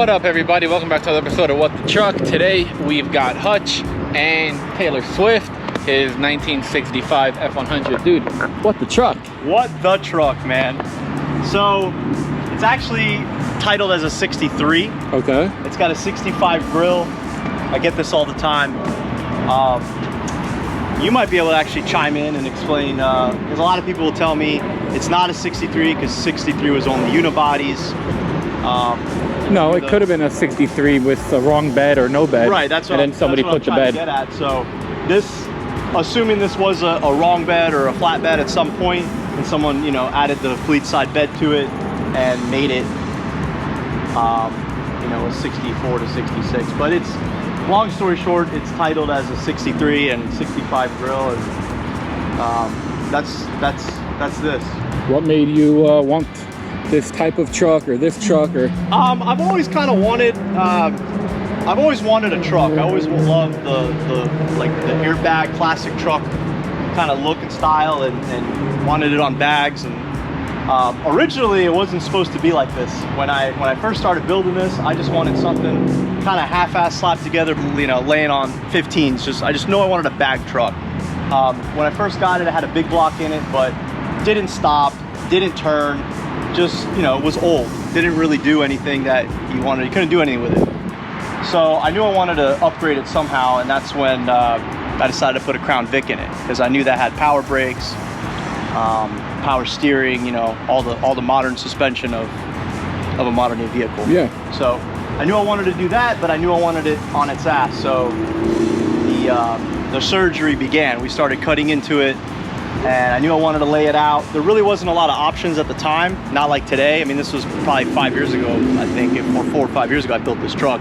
What up, everybody? Welcome back to another episode of What the Truck. Today we've got Hutch and Taylor Swift, his 1965 F100. Dude, what the truck? What the truck, man. So it's actually titled as a 63. Okay. It's got a 65 grill. I get this all the time. You might be able to actually chime in and explain, because a lot of people will tell me it's not a 63 because 63 was only unibodies. No, it could have been a 63 with the wrong bed or no bed. Right, that's what and then somebody put the bed. To get at. So this, assuming this was a wrong bed or a flat bed at some point, and someone, you know, added the fleet side bed to it and made it, you know, a 64 to 66. But it's, long story short, it's titled as a 63 and 65 grill, and that's this. What made you want this type of truck or this truck? Or I've always kind of wanted I've always wanted a truck. I always loved the airbag classic truck kind of look and style, and wanted it on bags. And originally it wasn't supposed to be like this. When I first started building this, I just wanted something kind of half-ass slapped together, you know, laying on 15s. I just know I wanted a bag truck. When I first got it, it had a big block in it, but didn't stop, didn't turn, just, you know, was old, didn't really do anything that you wanted. You couldn't do anything with it. So I knew I wanted to upgrade it somehow, and that's when I decided to put a Crown Vic in it, because I knew that had power brakes, power steering, you know, all the modern suspension of a modern day vehicle. Yeah. So I knew I wanted to do that, but I knew I wanted it on its ass. So the surgery began. We started cutting into it, and I knew I wanted to lay it out. There really wasn't a lot of options at the time, not like today. I mean, this was probably 5 years ago, I think, or 4 or 5 years ago I built this truck.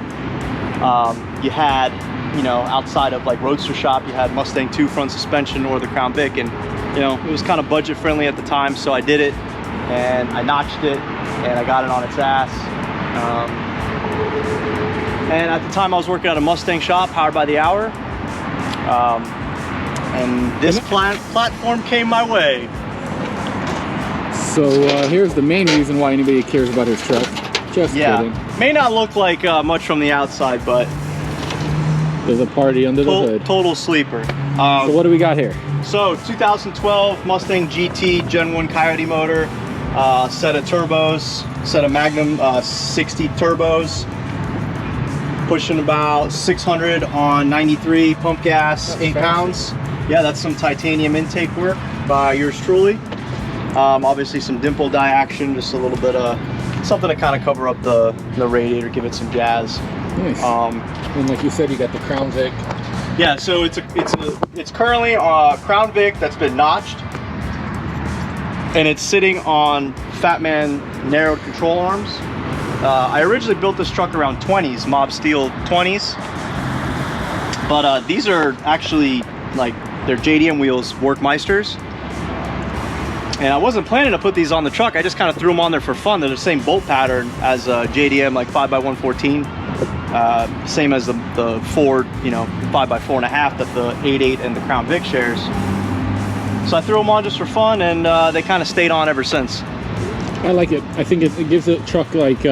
You had, you know, outside of like Roadster Shop, you had Mustang 2 front suspension or the Crown Vic, and, you know, it was kind of budget friendly at the time, so I did it, and I notched it, and I got it on its ass. And at the time I was working at a Mustang shop, powered by the hour. And this platform came my way. So here's the main reason why anybody cares about his truck. Just kidding. May not look like much from the outside, but there's a party under the hood. Total sleeper. So what do we got here? So 2012 Mustang GT Gen 1 Coyote motor, set of turbos, set of Magnum 60 turbos, pushing about 600 on 93 pump gas, 8 pounds. Yeah, that's some titanium intake work by yours truly. Obviously some dimple die action, just a little bit of something to kind of cover up the radiator, give it some jazz. Nice. And like you said, you got the Crown Vic. Yeah, so it's currently a Crown Vic that's been notched, and it's sitting on Fat Man narrowed control arms. I originally built this truck around 20s, Mob Steel 20s, but these are actually, like, they're JDM wheels, Workmeisters. And I wasn't planning to put these on the truck. I just kind of threw them on there for fun. They're the same bolt pattern as JDM, like 5x114. Same as the Ford, you know, 5x4.5 that the 88 and the Crown Vic shares. So I threw them on just for fun, and they kind of stayed on ever since. I like it. I think it gives the truck like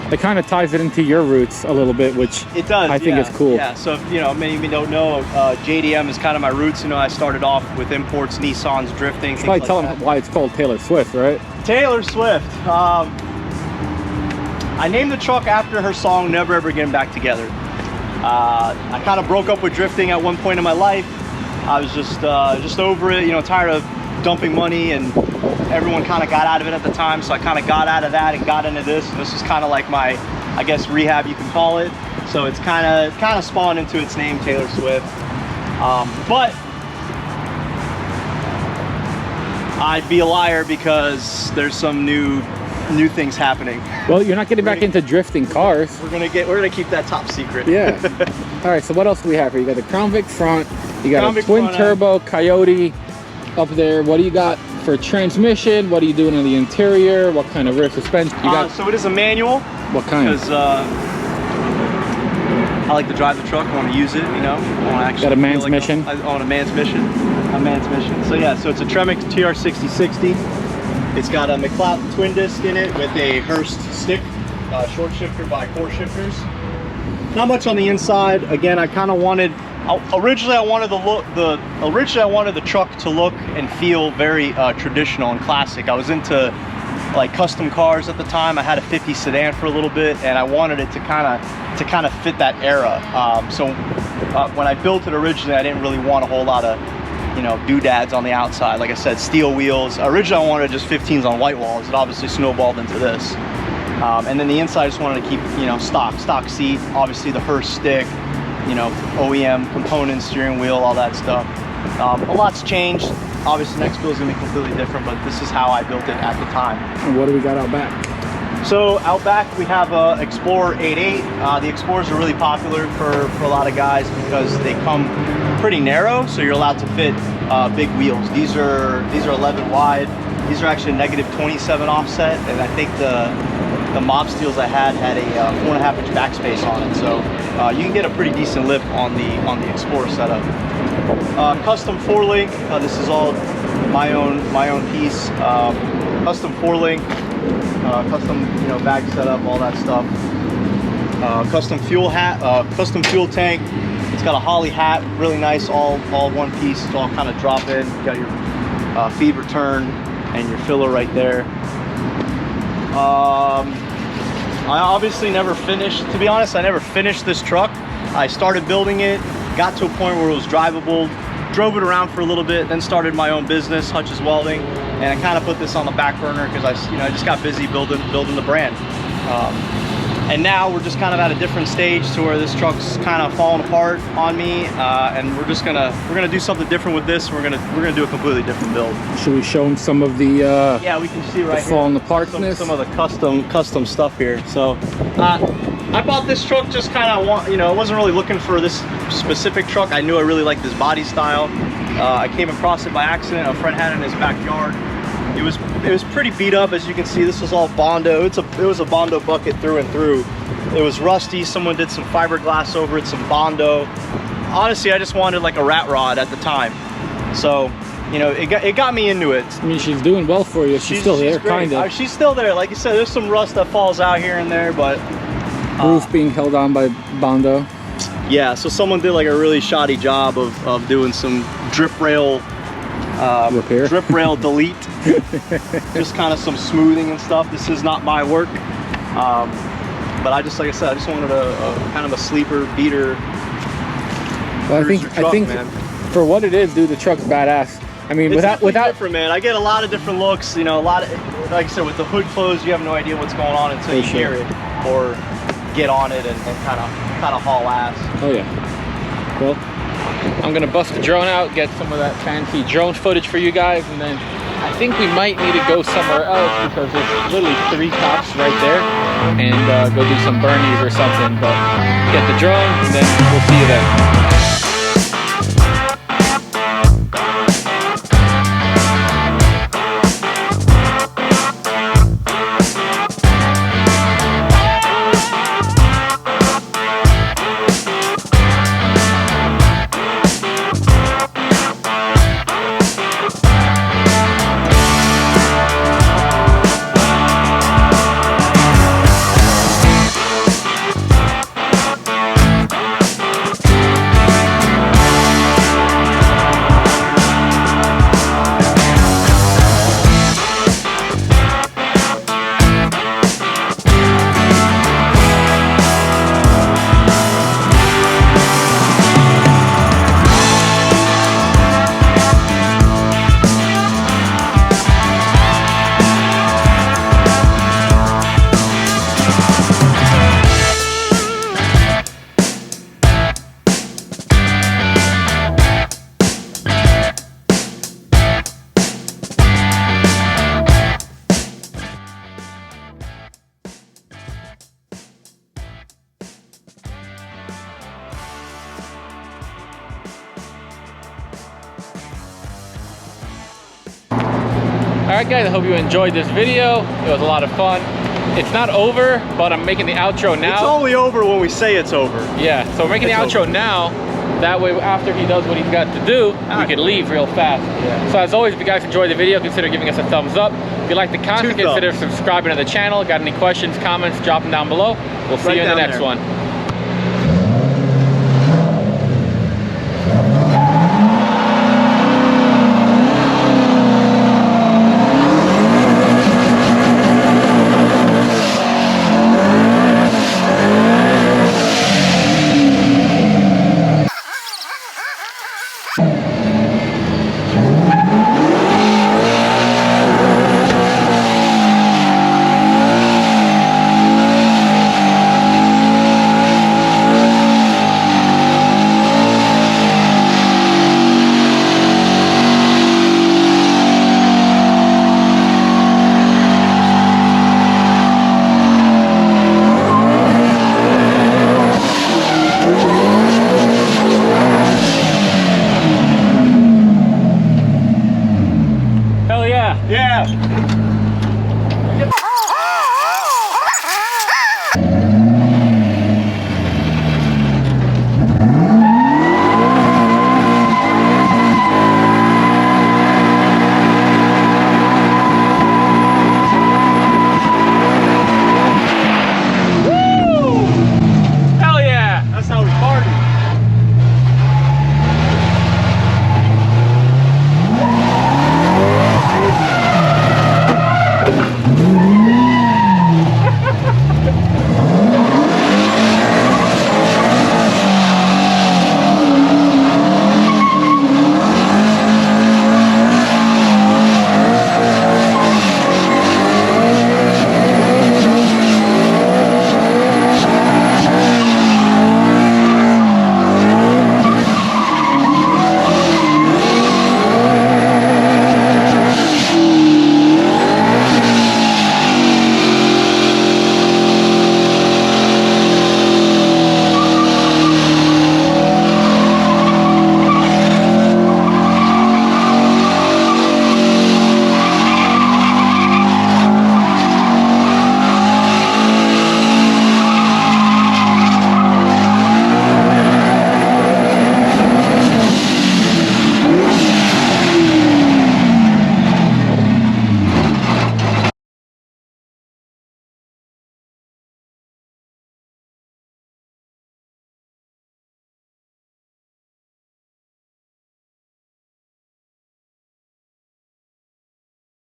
it kind of ties it into your roots a little bit, which it does. I think is cool. Yeah. So if, you know, many of you don't know, JDM is kind of my roots. You know, I started off with imports, Nissans, drifting. Probably tell them why it's called Taylor Swift, right? Taylor Swift. I named the truck after her song "Never Ever Getting Back Together." I kind of broke up with drifting at one point in my life. I was just over it. You know, tired of dumping money, and everyone kind of got out of it at the time, so I kind of got out of that and got into this, and this is kind of like my, I guess, rehab, you can call it. So it's kind of spawned into its name, Taylor Swift. But I'd be a liar, because there's some new things happening. Well, you're not getting back into drifting cars. We're gonna keep that top secret. Yeah. All right, so what else do we have here? You got the Crown Vic front, you got a twin turbo Coyote up there. What do you got for transmission? What are you doing in the interior? What kind of rear suspension you got? So it is a manual. What kind? Because I like to drive the truck. I want to use it, you know. I want to actually got a man's mission. I want a man's mission. A man's mission. So yeah, so it's a Tremec TR6060. It's got a McLeod twin disc in it with a Hurst stick short shifter by core shifters. Not much on the inside. Again, I kind of wanted, originally I wanted the truck to look and feel very traditional and classic. I was into like custom cars at the time. I had a 50 sedan for a little bit, and I wanted it to kind of fit that era. So when I built it originally, I didn't really want a whole lot of, you know, doodads on the outside. Like I said, steel wheels. Originally I wanted just 15s on white walls. It obviously snowballed into this. And then the inside I just wanted to keep, you know, stock seat, obviously the Hutchs stick, you know, OEM components, steering wheel, all that stuff. A lot's changed. Obviously next build is going to be completely different, but this is how I built it at the time. And what do we got out back? So out back we have a Explorer 8.8. The Explorers are really popular for a lot of guys because they come pretty narrow, so you're allowed to fit big wheels. These are 11 wide. These are actually a -27 offset, and I think the Mob Steels I had a 4.5-inch backspace on it, so you can get a pretty decent lift on the Explorer setup. Custom 4-link. This is all my own piece. Custom 4-link, custom, you know, bag setup, all that stuff. Custom fuel hat, custom fuel tank. It's got a Holly hat, really nice, all one piece. It's all kind of drop in. You got your feed return and your filler right there. I obviously never finished, to be honest, I never finished this truck. I started building it, got to a point where it was drivable, drove it around for a little bit, then started my own business, Hutchs Welding, and I kind of put this on the back burner because I just got busy building the brand. And now we're just kind of at a different stage to where this truck's kind of falling apart on me, and we're gonna do something different with this. We're gonna do a completely different build. Should we show them some of the yeah, we can see right here falling apartness, some of the custom stuff here. So I bought this truck just kind of, you know, I wasn't really looking for this specific truck. I knew I really liked this body style. I came across it by accident. A friend had it in his backyard. It was pretty beat up, as you can see. This was all bondo. It was a bondo bucket through and through. It was rusty. Someone did some fiberglass over it, some bondo. Honestly, I just wanted like a rat rod at the time. So, you know, it got me into it. I mean, she's doing well for you. She's still there, kind of. She's still there. Like you said, there's some rust that falls out here and there, but roof being held on by bondo. Yeah, so someone did like a really shoddy job of doing some drip rail repair, drip rail delete. Just kind of some smoothing and stuff. This is not my work, but like I said, I just wanted a kind of a sleeper beater. Well, I think man, for what it is, dude, the truck's badass. I mean, it's without different, man. I get a lot of different looks. You know, a lot of, like I said, with the hood closed, you have no idea what's going on until you hear it or get on it and kind of haul ass. Oh yeah. Well, I'm gonna bust the drone out, get some of that fancy drone footage for you guys, and then I think we might need to go somewhere else because there's literally 3 cops right there, and go do some burnies or something. But get the drone, and then we'll see you then. Alright guys, I hope you enjoyed this video. It was a lot of fun. It's not over, but I'm making the outro now. It's only over when we say it's over. Yeah, so we're making the outro now. That way, after he does what he's got to do, we can leave real fast. Yeah. So as always, if you guys enjoyed the video, consider giving us a thumbs up. If you like the content, consider subscribing to the channel. Got any questions, comments, drop them down below. We'll see you in the next one. Yeah.